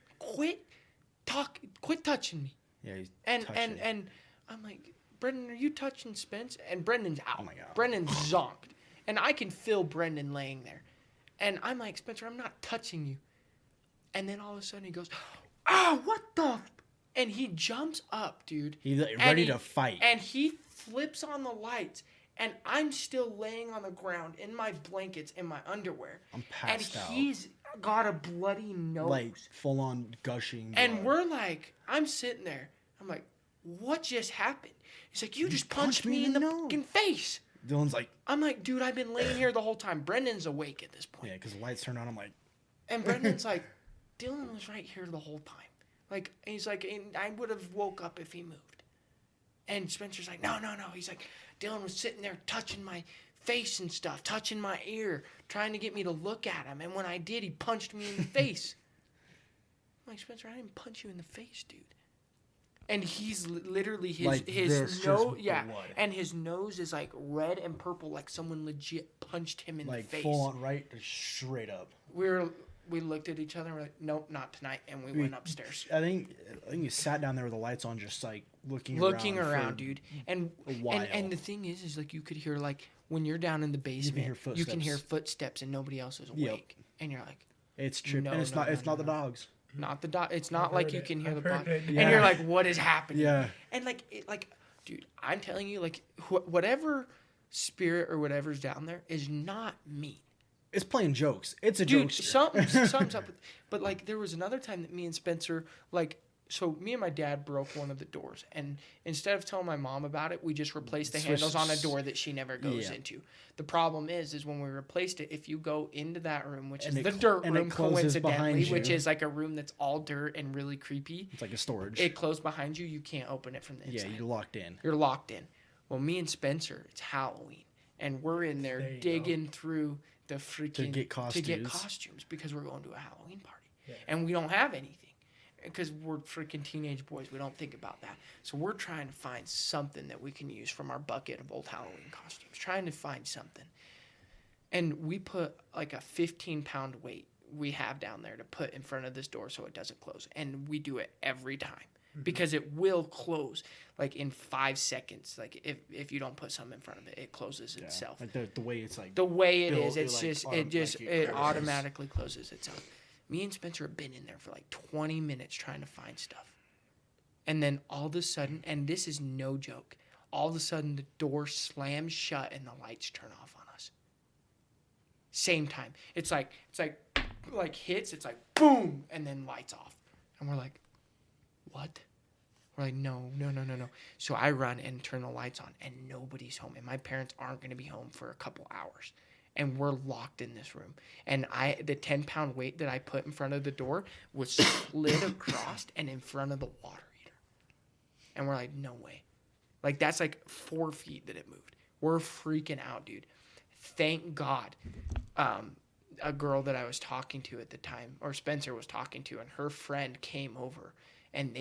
touching me." Yeah, he's And touching. and I'm like, "Brendan, are you touching Spence?" And Brendan's out. Oh my God. Brendan's zonked. And I can feel Brendan laying there. And I'm like, "Spencer, I'm not touching you." And then all of a sudden he goes, "Ah, what the?" And he jumps up, dude. He's And ready to fight. And he flips on the lights. And I'm still laying on the ground in my blankets, in my underwear. I'm passed and out. he's got a bloody nose. Like full on gushing. And blood. we're like, I'm sitting there. I'm like, "What just happened?" He's like, "You just punched me in the nose." fucking face." Dylan's like, I'm like, "Dude, I've been laying here the whole time." Brendan's awake at this point. yeah, because the lights turned on. I'm like, And Brendan's like, "Dylan was right here the whole time." Like, and he's like, "And I would have woke up if he moved." And Spencer's like, No. He's like, "Dylan was sitting there touching my face and stuff, touching my ear, trying to get me to look at him. And when I did, he punched me in the face." I'm like, "Spencer, I didn't punch you in the face, dude." And he's literally Like his this, nose, just yeah, blood. and his nose is like red and purple, like someone legit punched him in like the face. full on right, straight up. We looked at each other and we're like, "Nope, not tonight," and we went upstairs. I think you sat down there with the lights on, just like looking Around, for dude. And a while. and the thing is like you could hear like when you're down in the basement, hear you can hear footsteps. footsteps and nobody else is Yep. awake, and you're like, It's tripping, No, and it's no, not. no, It's no, not the no. dogs. not the dot. It's not I've like heard you it. can hear I've the heard dot, it, and yeah. you're like, "What is happening?" Yeah. And like, dude, I'm telling you, like, whatever spirit or whatever's down there is not me. It's playing jokes. It's a Dude, jokester. something's up with, but like there was another time that me and Spencer, like, So me and my dad broke one of the doors, and instead of telling my mom about it, we just replaced the Switch- handles on a door that she never goes Yeah. into. The problem is when we replaced it, if you go into that room, which And is it the cl- dirt and it room, closes behind coincidentally, which you. is like a room that's all dirt and really creepy, It's like a storage. it closed behind you. You can't open it from the Yeah, inside. you're locked in. You're locked in. Well, me and Spencer, it's Halloween, and we're in there There you digging through the freaking get costumes. costumes because we're going to a Halloween party, Yeah. and we don't have anything because we're freaking teenage boys. We don't think about that, so we're trying to find something that we can use from our bucket of old Halloween costumes. Trying to find something, and we put like a 15-pound weight we have down there to put in front of this door so it doesn't close, and we do it every time. Because it will close like in 5 seconds. Like if you don't put something in front of it, it closes itself. Like the way it's like. The way it built, is, it's like, it closes. automatically closes itself. Me and Spencer have been in there for like 20 minutes trying to find stuff, and then all of a sudden, and this is no joke, all of a sudden the door slams shut and the lights turn off on us. Same time, it's like hits, it's like boom, and then lights off, and we're like, what? We're like, no. So I run and turn the lights on, and nobody's home. And my parents aren't going to be home for a couple hours. And we're locked in this room. And the 10-pound weight that I put in front of the door was slid across and in front of the water heater. And we're like, no way. Like, that's like 4 feet that it moved. We're freaking out, dude. Thank God. A girl that I was talking to at the time, or Spencer was talking to, and her friend came over. And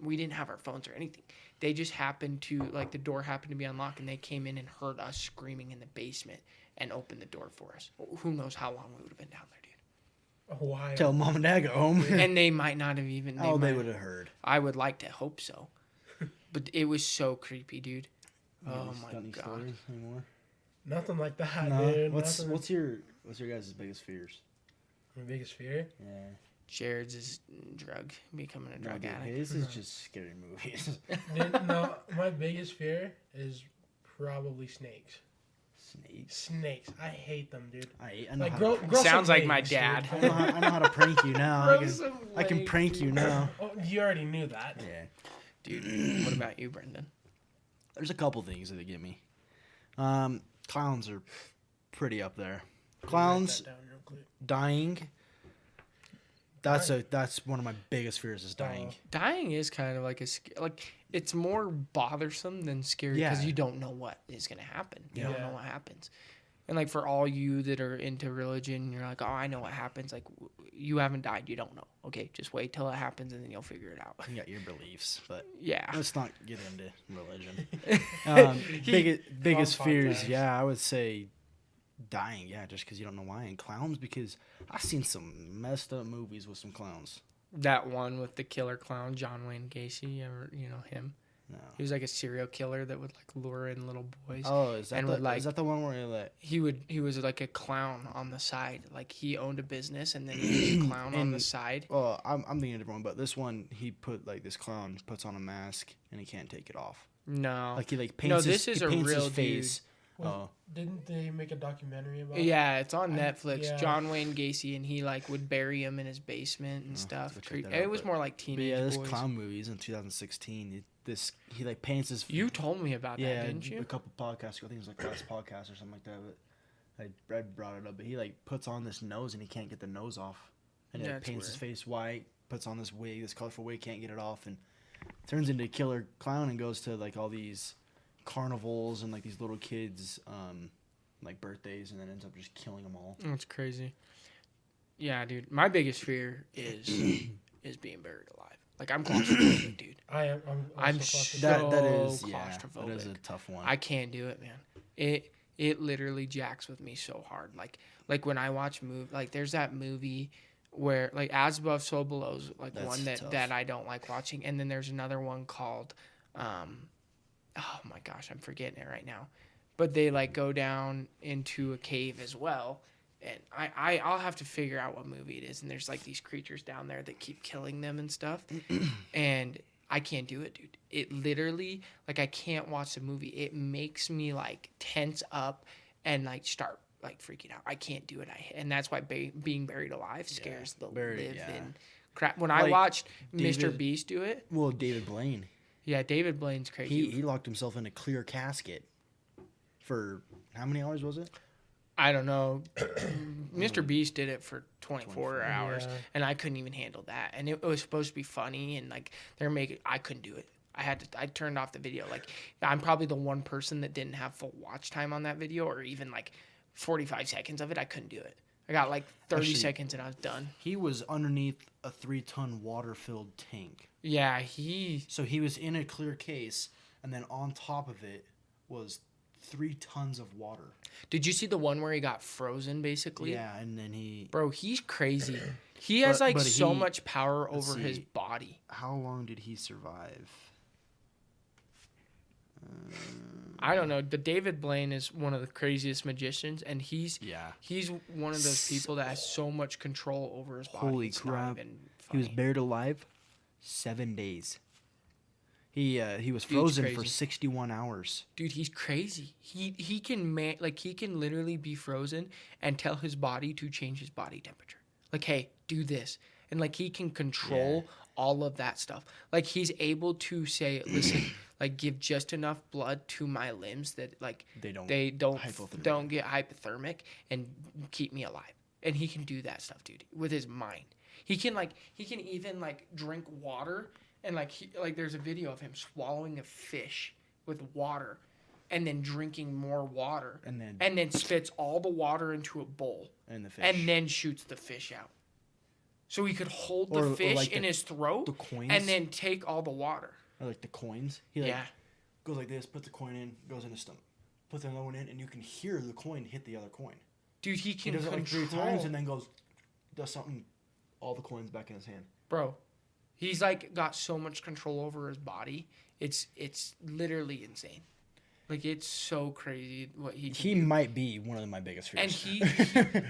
we didn't have our phones or anything. They just happened to, like, the door happened to be unlocked, and they came in and heard us screaming in the basement and opened the door for us. Who knows how long we would have been down there, dude. A while. Till mom and dad go home. And they might not have even. They would have heard. I would like to hope so. But it was so creepy, dude. Oh, my Got any God. stories anymore? Nothing like that, No. dude. What's Nothing. your guys' biggest fears? My biggest fear? Yeah. Jared's is becoming a drug addict. His is just scary movies. Dude, no, my biggest fear is probably snakes. Snakes. Snakes. I hate them, dude. I know Like, how grow to, Sounds some like my legs, dude. dad. I know how to prank you now. I can prank you now. Oh, you already knew that. Yeah. Dude, what about you, Brendan? There's a couple things that get me. Clowns are pretty up there. Clowns Write that down real quick. dying. That's one of my biggest fears is dying. Dying is kind of like it's more bothersome than scary because Yeah. you don't know what is going to happen. You don't Yeah. know what happens. And like for all you that are into religion, you're like, oh, I know what happens. Like you haven't died, you don't know. Okay, just wait till it happens and then you'll figure it out. You got your beliefs, but Yeah. let's not get into religion. Biggest Clown fears, podcast. yeah, I would say dying, yeah, just because you don't know why. And clowns, because I've seen some messed up movies with some clowns. That one with the killer clown, John Wayne Gacy, you know him? No. He was like a serial killer that would like lure in little boys. Oh, is that and the, would, like- is that the one where he like He was like a clown on the side. Like he owned a business and then he was a clown on the And- side. Well, I'm thinking of a different one, but this one he put like this clown puts on a mask and he can't take it off. No. Like he like No, paints this his, is he a paints real his face. Well, Didn't they make a documentary about it? Yeah, it's on I- Netflix. yeah. John Wayne Gacy, and he like would bury him in his basement and Oh, stuff. have to check that It out, was but- more like But teenage yeah, this boys. clown movie is in 2016. He like paints his You told me about yeah that, didn't a you? couple podcasts ago. I think it was like last podcast or something like that. But I brought it up. But he like puts on this nose and he can't get the nose off, and he like, That's paints his weird. face white. Puts on this wig, this colorful wig, can't get it off, and turns into a killer clown and goes to like all these carnivals and like these little kids like birthdays, and then ends up just killing them all. That's crazy. Yeah, dude. My biggest fear is being buried alive. Like I'm claustrophobic, dude. I'm I'm also sh- claustrophobic. That So is yeah, that is a claustrophobic. tough one. I can't do it, man. It literally jacks with me so hard. Like when I watch like there's that movie where like As Above So Below's like That's one tough. that I don't like watching, and then there's another one called oh my gosh, I'm forgetting it right now. But they like go down into a cave as well. And I'll have to figure out what movie it is. And there's like these creatures down there that keep killing them and stuff. And I can't do it, dude. It literally, like, I can't watch the movie. It makes me like tense up and like start like freaking out. I can't do it. And that's why being buried alive scares the buried, living crap. When I Like, watched Mr. David- Beast do it, Well, David Blaine, yeah, David Blaine's crazy. he locked himself in a clear casket for how many hours was it? I don't know. Mr. Beast did it for 24 hours, Yeah. and I couldn't even handle that. And it was supposed to be funny, and like I couldn't do it. I turned off the video. Like, I'm probably the one person that didn't have full watch time on that video, or even like 45 seconds of it. I couldn't do it. I got like 30 Actually- seconds and I was done. He was underneath a 3-ton water-filled tank. Yeah, So he was in a clear case, and then on top of it was 3 tons of water. Did you see the one where he got frozen, basically? Yeah, and then he... Bro, he's crazy. He has like but so he- much power let's over his see. body. How long did he survive? I don't know. But David Blaine is one of the craziest magicians, and he's Yeah. one of those people that has so much control over his body. Holy It's not crap. even He was funny. buried alive 7 days. He was frozen for crazy. 61 hours. Dude, he's crazy. He can he can literally be frozen and tell his body to change his body temperature. Like, hey, do this. And like he can control all of that stuff. Like he's able to say, listen, like give just enough blood to my limbs that like They don't don't hypothermia. get hypothermic and keep me alive. And he can do that stuff, dude, with his mind. He can even like drink water and like there's a video of him swallowing a fish with water and then drinking more water And then spits all the water into a bowl and the fish. and then shoots the fish out. So he could hold the Or fish like in his throat the coins. and then take all the water. Or like the coins. He like Yeah. goes like this, puts the coin in, goes in his stomach. Puts another one in, and you can hear the coin hit the other coin. Dude, he He can does it like 3 control. times and then does something, all the coins back in his hand. Bro, he's like got so much control over his body. It's literally insane. Like it's so crazy what he can He do. might be one of my biggest fears. And he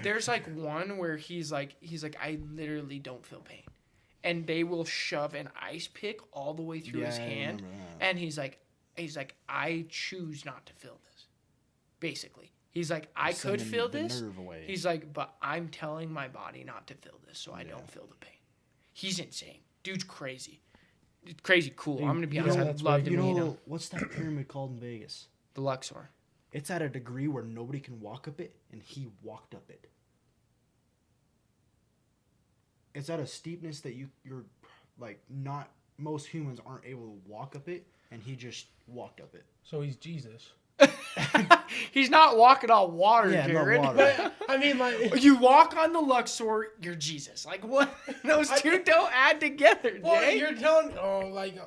there's like one where he's like I literally don't feel pain. And they will shove an ice pick all the way through his Yeah, I hand. remember that. And he's like I choose not to feel this. Basically. He's like I could Sending feel the this. nerve away. He's like, but I'm telling my body not to feel this so I don't feel the pain. He's insane. Dude's crazy. Crazy cool. I'm gonna be you honest, know- I'd love to you meet know him. what's that pyramid called in Vegas? The Luxor. It's at a degree where nobody can walk up it, and he walked up it. It's at a steepness that you're like not most humans aren't able to walk up it, and he just walked up it. So he's Jesus. He's not walking on water, Yeah, not Jared. water. But I mean, like, You walk on the Luxor, you're Jesus. Like what? Those two don't add together, well, Jay. you're telling,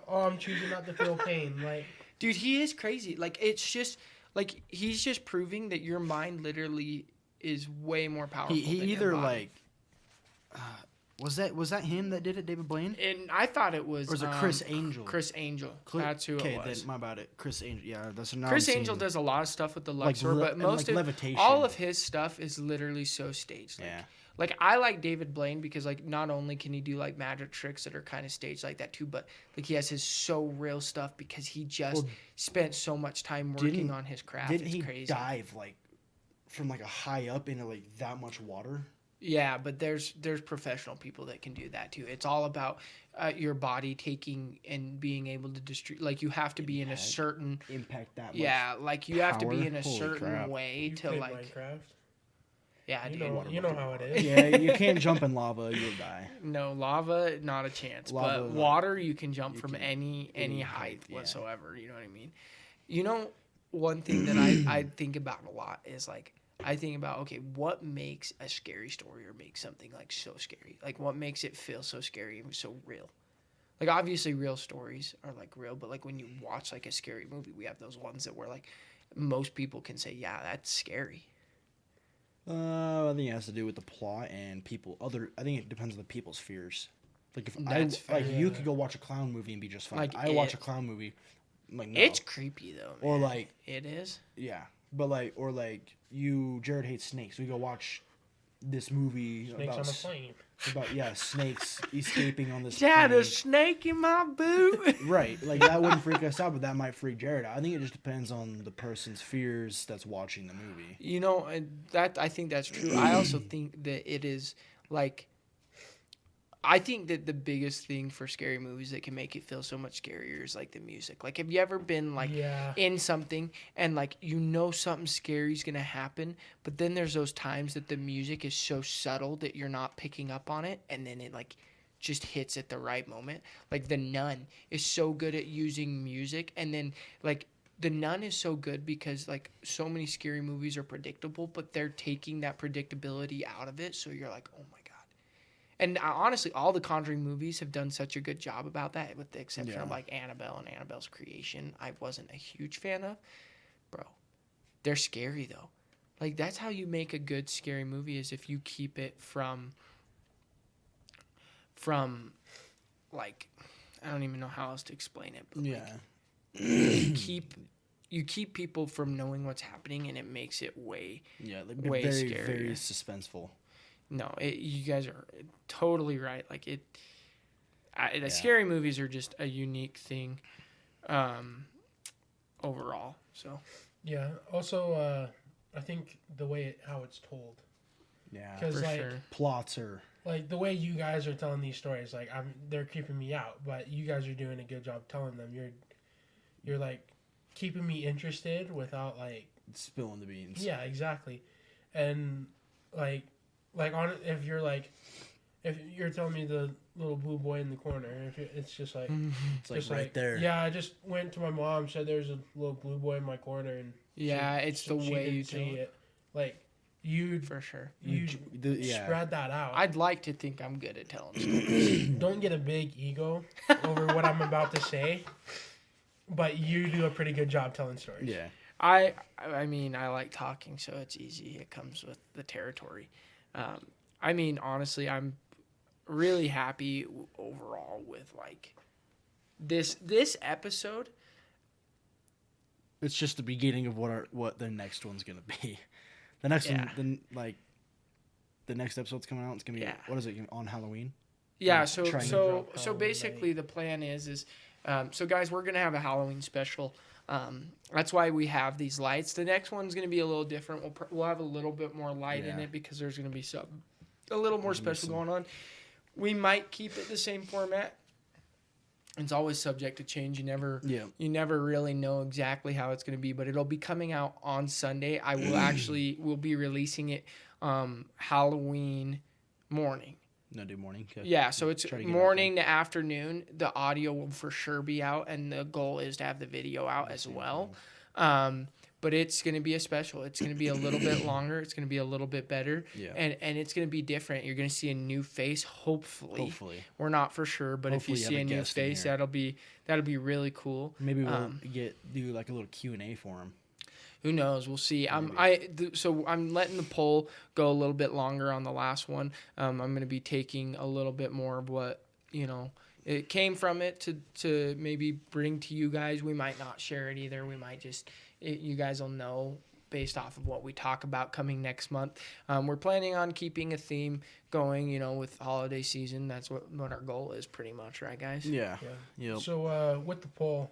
I'm choosing not to feel pain. Like, Dude, he is crazy. Like it's just like he's just proving that your mind literally is way more powerful. He than your either body. like was that him that did it, David Blaine? And I thought it was. Or was it Chris Angel? Chris Angel. That's who okay, it was. then my bad. Chris Angel. Yeah, that's another. Chris Angel does a lot of stuff with the Like Luxor, but and, most like, of levitation. all of his stuff is literally so staged. Like, Yeah. Like I like David Blaine because like not only can he do like magic tricks that are kind of staged like that too, but like he has his so real stuff because he just Well, spent so much time working didn't- on his craft. Didn't It's he crazy. dive like from like a high up into like that much water? Yeah, but there's professional people that can do that too. It's all about your body taking and being able to distribute. Like you have to be in a certain Impact that much. yeah, like you have to be power? in a Holy certain crap. way you to played like Minecraft. yeah, You dude. know how it is. Yeah, you can't jump in lava, you'll die. No, lava, not a chance. Lava, but like, water, you can jump you from can- any any height height, yeah. whatsoever. You know what I mean? You know, one thing that I think about a lot is like I think about okay, what makes a scary story or makes something like so scary? Like what makes it feel so scary and so real? Like obviously real stories are like real, but like when you watch like a scary movie, we have those ones that were like most people can say, yeah, that's scary. I think it has to do with the plot and people. I think it depends on the people's fears. Like if That's fair. you could go watch a clown movie and be just fine. Like I watch It. a clown movie, I'm like no. It's creepy though, man. Or like it is. yeah, but like Jared hates snakes. We go watch this movie Snakes on a about plane. snakes escaping on this. Dad, a plane. snake in my boot. Right, like that wouldn't freak us out, but that might freak Jared out. I think it just depends on the person's fears that's watching the movie. You know, and that I think that's true. I also think that it is like I think that the biggest thing for scary movies that can make it feel so much scarier is like the music. Like, have you ever been like Yeah. in something and like something scary is gonna happen, but then there's those times that the music is so subtle that you're not picking up on it, and then it like just hits at the right moment. Like The Nun is so good at using music, and then like The Nun is so good because like so many scary movies are predictable, but they're taking that predictability out of it, so you're like, oh my god. And honestly, all the Conjuring movies have done such a good job about that, with the exception of like Annabelle and Annabelle's Creation. I wasn't a huge fan of, bro. They're scary though. Like that's how you make a good scary movie, is if you keep it from like, I don't even know how else to explain it. But Yeah. you keep people from knowing what's happening, and it makes it way Like way very, scarier. very suspenseful. No, you guys are totally right. Like the scary movies are just a unique thing, overall. So Yeah. Also, I think the way how it's told, Yeah. because for like sure. Plots are. like the way you guys are telling these stories, like they're creeping me out, but you guys are doing a good job telling them. You're like keeping me interested without like Spilling the beans. yeah, exactly, and like if you're telling me the little blue boy in the corner, it's just like It's like just right there. Yeah, I just went to my mom, said there's a little blue boy in my corner, and Yeah, it's the she way you didn't tell see it. it. Like you For sure. spread that out. I'd like to think I'm good at telling stories. Don't get a big ego over what I'm about to say, but you do a pretty good job telling stories. Yeah. I mean, I like talking, so it's easy. It comes with the territory. I mean, honestly, I'm really happy overall with like this episode. It's just the beginning of what the next one's gonna be. The next one, the next episode's coming out. It's gonna be what is it on Halloween? Yeah. Like, So trying to so drop so Halloween basically, night. the plan is so guys, we're gonna have a Halloween special. That's why we have these lights. The next one's gonna be a little different. We'll have a little bit more light in Yeah. it because there's gonna be a little more special going on. We might keep it the same format. It's always subject to change. You never really know exactly how it's going to be, but it'll be coming out on Sunday. I will we'll be releasing it Halloween morning. No, do morning. Okay. Yeah, so it's Try to get morning to afternoon. The audio will for sure be out, and the goal is to have the video out as well. But it's going to be a special. It's going to be a little bit longer. It's going to be a little bit better. Yeah. And it's going to be different. You're going to see a new face, hopefully. We're not for sure, but Hopefully if you you see have a a new guest in face, here. that'll be really cool. Maybe we'll do like a little Q&A for him. Who knows? We'll see. So I'm letting the poll go a little bit longer on the last one. I'm going to be taking a little bit more of what, it came from it to maybe bring to you guys. We might not share it either. We might just, you guys will know based off of what we talk about coming next month. We're planning on keeping a theme going, with holiday season. That's what our goal is pretty much, right, guys? Yeah. Yeah. Yep. So with the poll,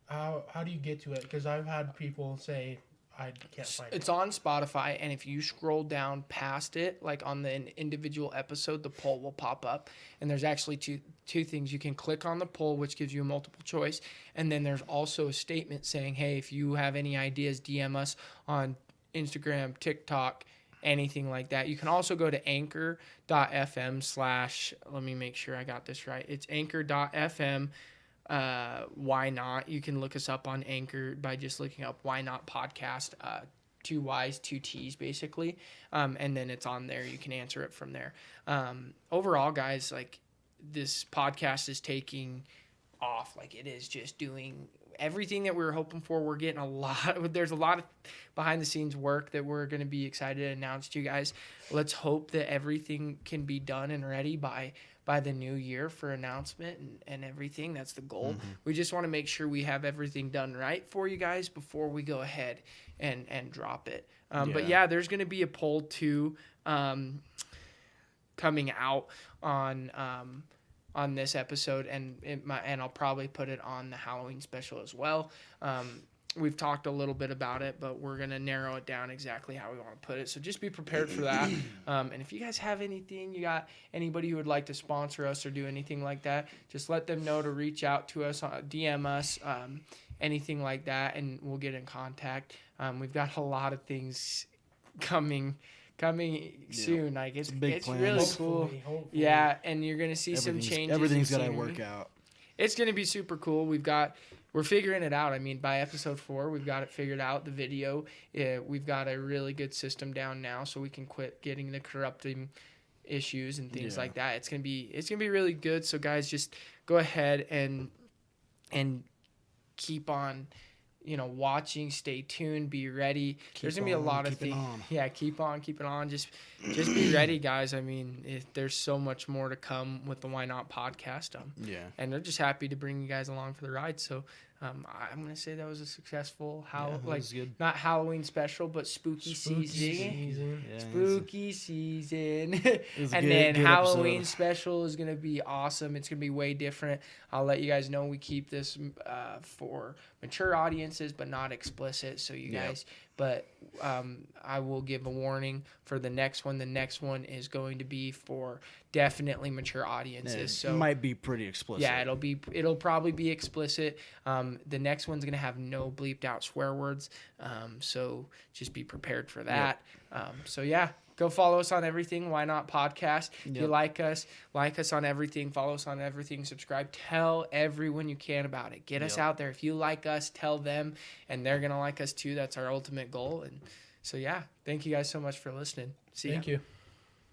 how do you get to it? Because I've had people say I can't find It's it. on Spotify, and if you scroll down past it, like on the individual episode, the poll will pop up. And there's actually two things. You can click on the poll, which gives you a multiple choice. And then there's also a statement saying, hey, if you have any ideas, DM us on Instagram, TikTok, anything like that. You can also go to anchor.fm/ let me make sure I got this right. It's anchor.fm. Why not? You can look us up on Anchor by just looking up Why Not Podcast, 2 Y's, 2 T's basically. And then it's on there. You can answer it from there. Overall, guys, like this podcast is taking off. Like it is just doing everything that we were hoping for. We're getting there's a lot of behind the scenes work that we're going to be excited to announce to you guys. Let's hope that everything can be done and ready by the new year for announcement and everything. That's the goal. We just want to make sure we have everything done right for you guys before we go ahead and drop it. But yeah, there's going to be a poll too coming out on this episode, and I'll probably put it on the Halloween special as well. we've talked a little bit about it, but we're going to narrow it down exactly how we want to put it. So just be prepared for that. And if you guys have anything, you got anybody who would like to sponsor us or do anything like that, just let them know to reach out to us, DM us, anything like that, and we'll get in contact. We've got a lot of things coming soon. Like it's big plans. really cool. Hopefully. Yeah, and you're going to see some changes. Everything's in got to scenery. work out. It's going to be super cool. We're figuring it out. I mean, by episode 4, we've got it figured out. The video, we've got a really good system down now, so we can quit getting the corrupting issues and things like that. It's gonna be really good. So guys, just go ahead and keep on, watching. Stay tuned. Be ready. There's gonna be a lot of things. Yeah, keep on keeping on. Just be ready, guys. I mean, there's so much more to come with the Why Not podcast. And they're just happy to bring you guys along for the ride. So I'm gonna say that was a successful not Halloween special, but spooky season. Yeah, Spooky season. And then Halloween special is gonna be awesome. It's gonna be way different. I'll let you guys know we keep this for mature audiences, but not explicit. So you guys, but I will give a warning for the next one. The next one is going to be for definitely mature audiences. So it might be pretty explicit. yeah, it'll probably be explicit. The next one's gonna have no bleeped out swear words. So just be prepared for that. So yeah, go follow us on everything. Why Not Podcast? If you like us on everything. Follow us on everything. Subscribe. Tell everyone you can about it. Get us out there. If you like us, tell them, and they're gonna like us too. That's our ultimate goal. And so yeah, thank you guys so much for listening. See ya. Thank you.